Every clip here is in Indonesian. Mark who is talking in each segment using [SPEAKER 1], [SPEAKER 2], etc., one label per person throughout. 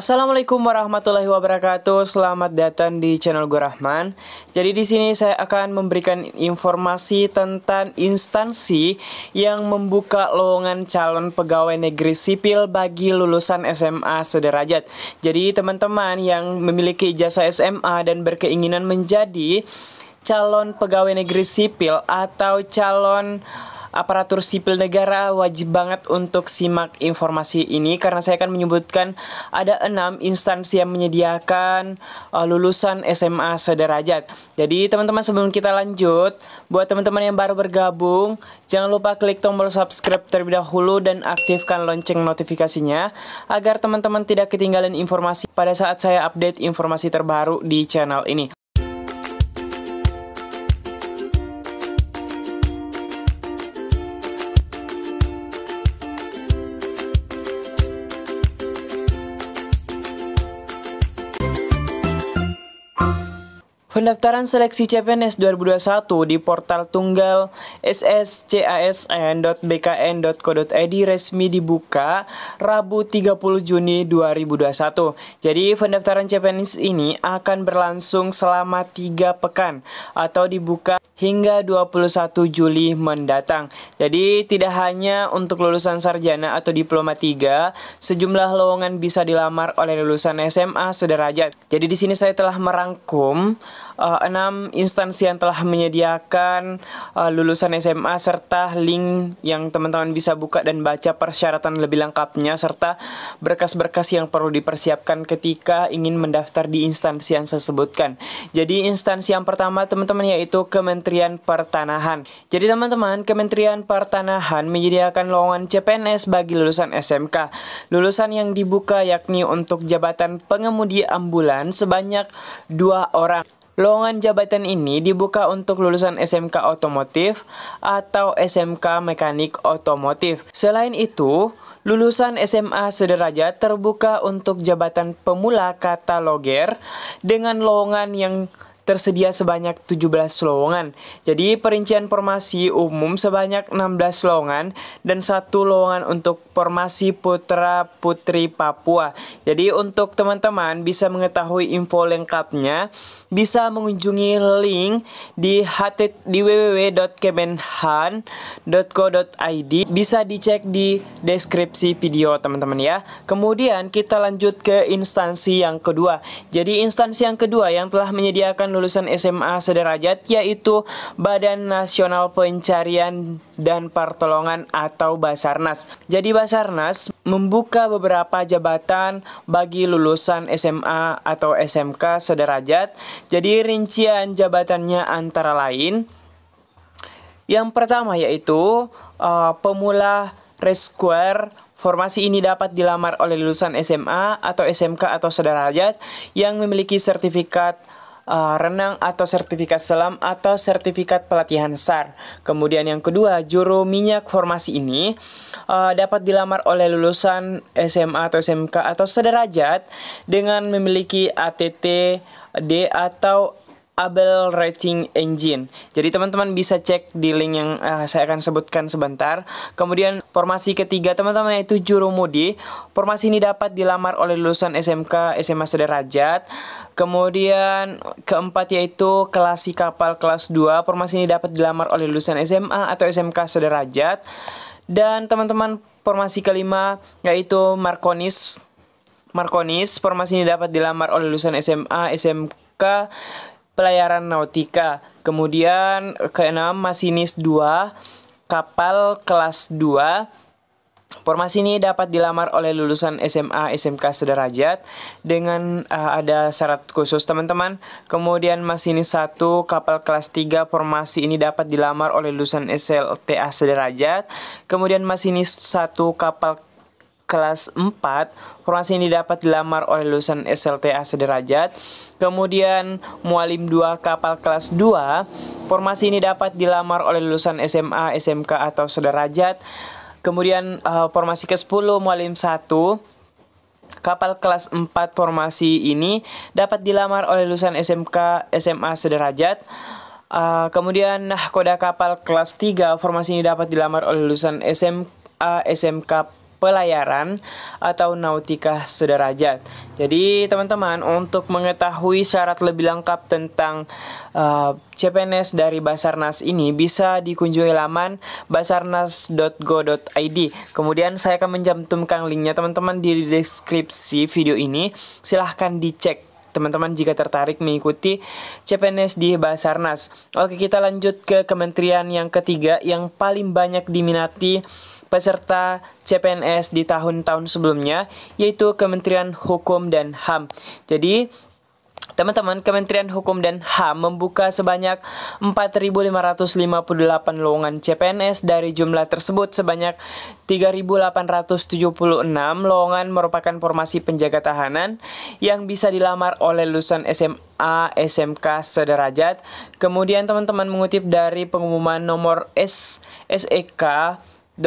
[SPEAKER 1] Assalamualaikum warahmatullahi wabarakatuh. Selamat datang di channel gue Rahman. Jadi di sini saya akan memberikan informasi tentang instansi yang membuka lowongan calon pegawai negeri sipil bagi lulusan SMA sederajat. Jadi teman-teman yang memiliki ijazah SMA dan berkeinginan menjadi calon pegawai negeri sipil atau calon aparatur sipil negara, wajib banget untuk simak informasi ini karena saya akan menyebutkan ada 6 instansi yang menyediakan lulusan SMA sederajat. Jadi teman-teman, sebelum kita lanjut, buat teman-teman yang baru bergabung, jangan lupa klik tombol subscribe terlebih dahulu dan aktifkan lonceng notifikasinya agar teman-teman tidak ketinggalan informasi pada saat saya update informasi terbaru di channel ini. Pendaftaran seleksi CPNS 2021 di portal tunggal sscasn.bkn.co.id resmi dibuka Rabu 30 Juni 2021. Jadi pendaftaran CPNS ini akan berlangsung selama 3 pekan atau dibuka hingga 21 Juli mendatang. Jadi tidak hanya untuk lulusan sarjana atau diploma 3, sejumlah lowongan bisa dilamar oleh lulusan SMA sederajat. Jadi di sini saya telah merangkum 6 instansi yang telah menyediakan lulusan SMA serta link yang teman-teman bisa buka dan baca persyaratan lebih lengkapnya serta berkas-berkas yang perlu dipersiapkan ketika ingin mendaftar di instansi yang saya sebutkan. Jadi instansi yang pertama teman-teman yaitu Kementerian Pertanahan. Jadi teman-teman, Kementerian Pertanahan menyediakan lowongan CPNS bagi lulusan SMK. Lulusan yang dibuka yakni untuk jabatan pengemudi ambulans sebanyak 2 orang. Lowongan jabatan ini dibuka untuk lulusan SMK otomotif atau SMK mekanik otomotif. Selain itu, lulusan SMA sederajat terbuka untuk jabatan pemula kataloger dengan lowongan yang tersedia sebanyak 17 lowongan. Jadi perincian formasi umum sebanyak 16 lowongan dan 1 lowongan untuk formasi putra putri Papua. Jadi untuk teman-teman bisa mengetahui info lengkapnya bisa mengunjungi link di www.kemenhan.co.id. Bisa dicek di deskripsi video teman-teman ya. Kemudian kita lanjut ke instansi yang kedua. Jadi instansi yang kedua yang telah menyediakan lulusan SMA sederajat yaitu Badan Nasional Pencarian dan Pertolongan atau Basarnas. Jadi Basarnas membuka beberapa jabatan bagi lulusan SMA atau SMK sederajat. Jadi rincian jabatannya antara lain, yang pertama yaitu pemula rescuer. Formasi ini dapat dilamar oleh lulusan SMA atau SMK atau sederajat yang memiliki sertifikat renang atau sertifikat selam atau sertifikat pelatihan SAR. Kemudian yang kedua, juru minyak. Formasi ini dapat dilamar oleh lulusan SMA atau SMK atau sederajat dengan memiliki ATT D atau Able Racing Engine. Jadi teman-teman bisa cek di link yang saya akan sebutkan sebentar. Kemudian formasi ketiga teman-teman yaitu juru mudi. Formasi ini dapat dilamar oleh lulusan SMK, SMA sederajat. Kemudian keempat yaitu kelasi kapal kelas 2. Formasi ini dapat dilamar oleh lulusan SMA atau SMK sederajat. Dan teman-teman formasi kelima yaitu Markonis. Formasi ini dapat dilamar oleh lulusan SMA, SMK pelayaran nautika. Kemudian keenam masinis 2 kapal kelas 2. Formasi ini dapat dilamar oleh lulusan SMA, SMK sederajat dengan ada syarat khusus teman-teman. Kemudian masinis 1 kapal kelas 3. Formasi ini dapat dilamar oleh lulusan SLTA sederajat. Kemudian masinis 1 kapal kelas 4, formasi ini dapat dilamar oleh lulusan SLTA sederajat. Kemudian mualim 2 kapal kelas 2, formasi ini dapat dilamar oleh lulusan SMA, SMK atau sederajat. Kemudian formasi ke-10 mualim 1 kapal kelas 4, formasi ini dapat dilamar oleh lulusan SMK, SMA sederajat. Kemudian nahkoda kapal kelas 3, formasi ini dapat dilamar oleh lulusan SMA, SMK pelayaran atau nautika sederajat. Jadi teman-teman, untuk mengetahui syarat lebih lengkap tentang CPNS dari Basarnas ini bisa dikunjungi laman basarnas.go.id. Kemudian saya akan mencantumkan linknya teman-teman di deskripsi video ini. Silahkan dicek teman-teman jika tertarik mengikuti CPNS di Basarnas. Oke, kita lanjut ke kementerian yang ketiga yang paling banyak diminati peserta CPNS di tahun-tahun sebelumnya, yaitu Kementerian Hukum dan HAM. Jadi teman-teman, Kementerian Hukum dan HAM membuka sebanyak 4.558 lowongan CPNS. Dari jumlah tersebut, sebanyak 3.876 lowongan merupakan formasi penjaga tahanan yang bisa dilamar oleh lulusan SMA, SMK sederajat. Kemudian teman-teman mengutip dari pengumuman nomor SEK.KP.02.01/520,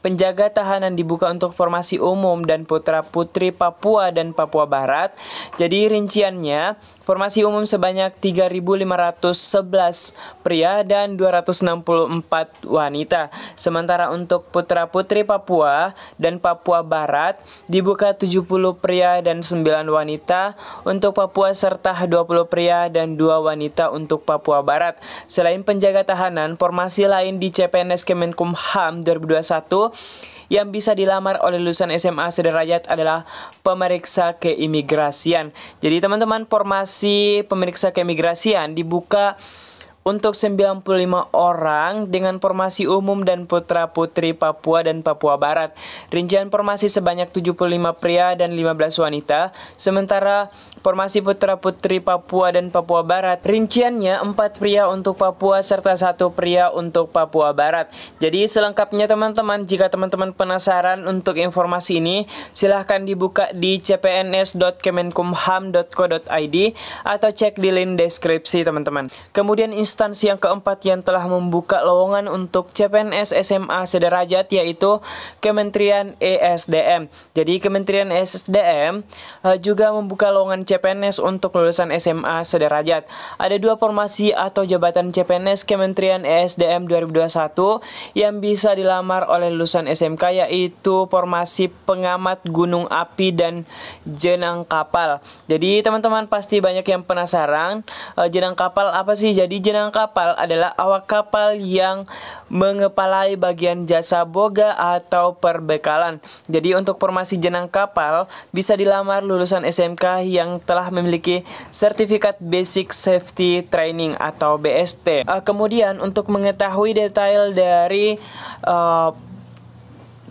[SPEAKER 1] penjaga tahanan dibuka untuk formasi umum dan putra-putri Papua dan Papua Barat. Jadi rinciannya, formasi umum sebanyak 3.511 pria dan 264 wanita. Sementara untuk putra-putri Papua dan Papua Barat dibuka 70 pria dan 9 wanita untuk Papua serta 20 pria dan 2 wanita untuk Papua Barat. Selain penjaga tahanan, formasi lain di CPNS Kemenkumham 2021 yang bisa dilamar oleh lulusan SMA sederajat adalah pemeriksa keimigrasian. Jadi teman-teman, formasi pemeriksa keimigrasian dibuka untuk 95 orang dengan formasi umum dan putra-putri Papua dan Papua Barat. Rincian formasi sebanyak 75 pria dan 15 wanita. Sementara formasi putra-putri Papua dan Papua Barat, rinciannya 4 pria untuk Papua serta 1 pria untuk Papua Barat. Jadi selengkapnya teman-teman, jika teman-teman penasaran untuk informasi ini, silahkan dibuka di cpns.kemenkumham.co.id atau cek di link deskripsi teman-teman. Kemudian instansi yang keempat yang telah membuka lowongan untuk CPNS SMA sederajat yaitu Kementerian ESDM. Jadi Kementerian ESDM juga membuka lowongan CPNS untuk lulusan SMA sederajat. Ada 2 formasi atau jabatan CPNS Kementerian ESDM 2021 yang bisa dilamar oleh lulusan SMK, yaitu formasi pengamat gunung api dan jenang kapal. Jadi teman-teman pasti banyak yang penasaran, jenang kapal apa sih? Jadi jenang kapal adalah awak kapal yang mengepalai bagian jasa boga atau perbekalan. Jadi untuk formasi jenang kapal bisa dilamar lulusan SMK yang telah memiliki sertifikat Basic Safety Training atau BST. Kemudian untuk mengetahui detail dari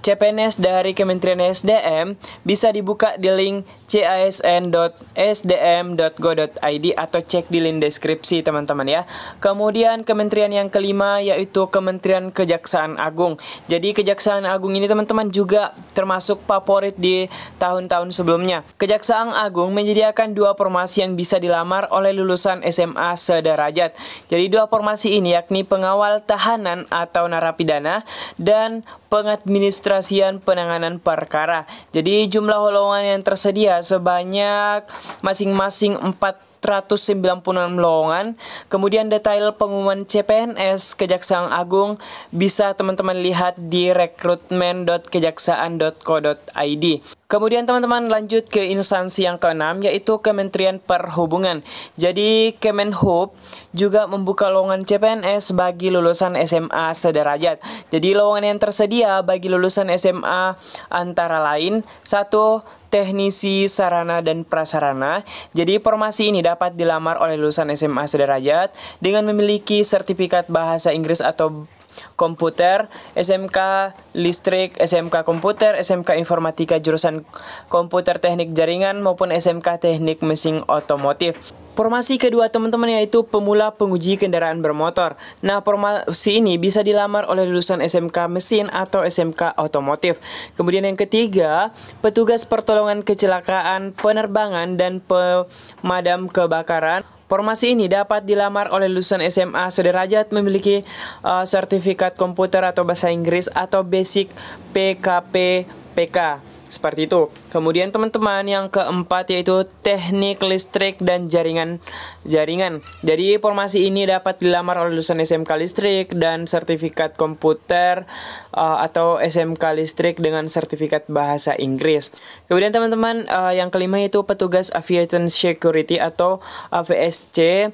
[SPEAKER 1] CPNS dari Kementerian SDM bisa dibuka di link casn.sdm.go.id atau cek di link deskripsi teman-teman ya. Kemudian kementerian yang kelima yaitu Kementerian Kejaksaan Agung. Jadi Kejaksaan Agung ini teman-teman juga termasuk favorit di tahun-tahun sebelumnya. Kejaksaan Agung menyediakan 2 formasi yang bisa dilamar oleh lulusan SMA sederajat. Jadi 2 formasi ini yakni pengawal tahanan atau narapidana dan pengadministrasian penanganan perkara. Jadi jumlah lowongan yang tersedia sebanyak masing-masing 496 lowongan. Kemudian detail pengumuman CPNS Kejaksaan Agung bisa teman-teman lihat di rekrutmen.kejaksaan.co.id. Kemudian teman-teman lanjut ke instansi yang keenam yaitu Kementerian Perhubungan. Jadi Kemenhub juga membuka lowongan CPNS bagi lulusan SMA sederajat. Jadi lowongan yang tersedia bagi lulusan SMA antara lain 1. Teknisi sarana dan prasarana. Jadi formasi ini dapat dilamar oleh lulusan SMA sederajat dengan memiliki sertifikat bahasa Inggris atau komputer, SMK listrik, SMK komputer, SMK informatika jurusan komputer teknik jaringan maupun SMK teknik mesin otomotif. Formasi kedua teman-teman yaitu pemula penguji kendaraan bermotor. Nah, formasi ini bisa dilamar oleh lulusan SMK mesin atau SMK otomotif. Kemudian yang ketiga, petugas pertolongan kecelakaan, penerbangan dan pemadam kebakaran. Formasi ini dapat dilamar oleh lulusan SMA sederajat memiliki sertifikat komputer atau bahasa Inggris atau Basic PKP/PK. Seperti itu. Kemudian teman-teman yang keempat yaitu teknik listrik dan jaringan. Jadi formasi ini dapat dilamar oleh lulusan SMK listrik dan sertifikat komputer atau SMK listrik dengan sertifikat bahasa Inggris. Kemudian teman-teman yang kelima yaitu petugas aviation security atau AVSC.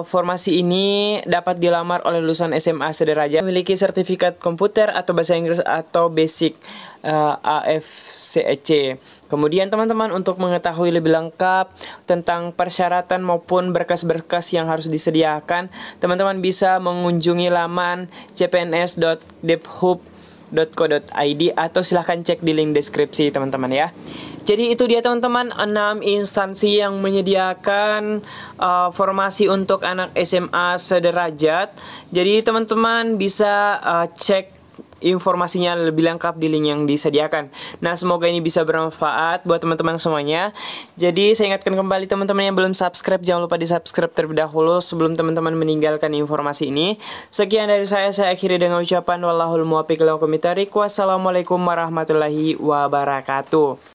[SPEAKER 1] Formasi ini dapat dilamar oleh lulusan SMA sederajat memiliki sertifikat komputer atau bahasa Inggris atau basic AFCEC. Kemudian teman-teman untuk mengetahui lebih lengkap tentang persyaratan maupun berkas-berkas yang harus disediakan, teman-teman bisa mengunjungi laman cpns.debhub.co.id atau silahkan cek di link deskripsi teman-teman ya. Jadi itu dia teman-teman 6 instansi yang menyediakan formasi untuk anak SMA sederajat. Jadi teman-teman bisa cek informasinya lebih lengkap di link yang disediakan. Nah, semoga ini bisa bermanfaat buat teman-teman semuanya. Jadi, saya ingatkan kembali teman-teman yang belum subscribe, jangan lupa di-subscribe terlebih dahulu sebelum teman-teman meninggalkan informasi ini. Sekian dari saya akhiri dengan ucapan wallahul muwaffiq ila aqwamit thoriq. Wassalamualaikum warahmatullahi wabarakatuh.